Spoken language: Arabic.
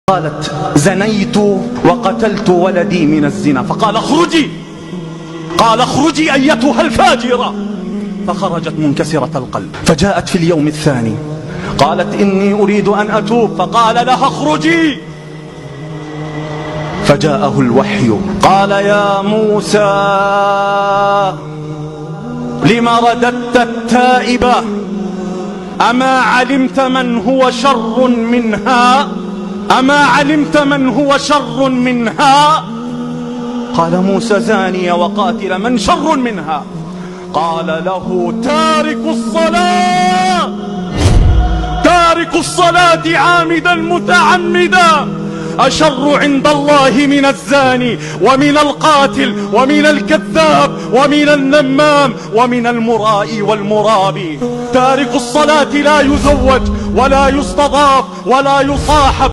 قالت: زنيت وقتلت ولدي من الزنا. فقال: اخرجي. قال: اخرجي أيتها الفاجرة. فخرجت منكسرة القلب. فجاءت في اليوم الثاني قالت: إني أريد أن أتوب. فقال لها: اخرجي. فجاءه الوحي قال: يا موسى لم رددت التائبة؟ أما علمت من هو شر منها؟ أما علمت من هو شر منها؟ قال موسى: زانية وقاتل، من شر منها؟ قال له: تارك الصلاة، تارك الصلاة عامدا متعمدا أشر عند الله من الزاني ومن القاتل ومن الكذاب ومن النمام ومن المرائي والمرابي. تارك الصلاة لا يزوج ولا يستضاف ولا يصاحب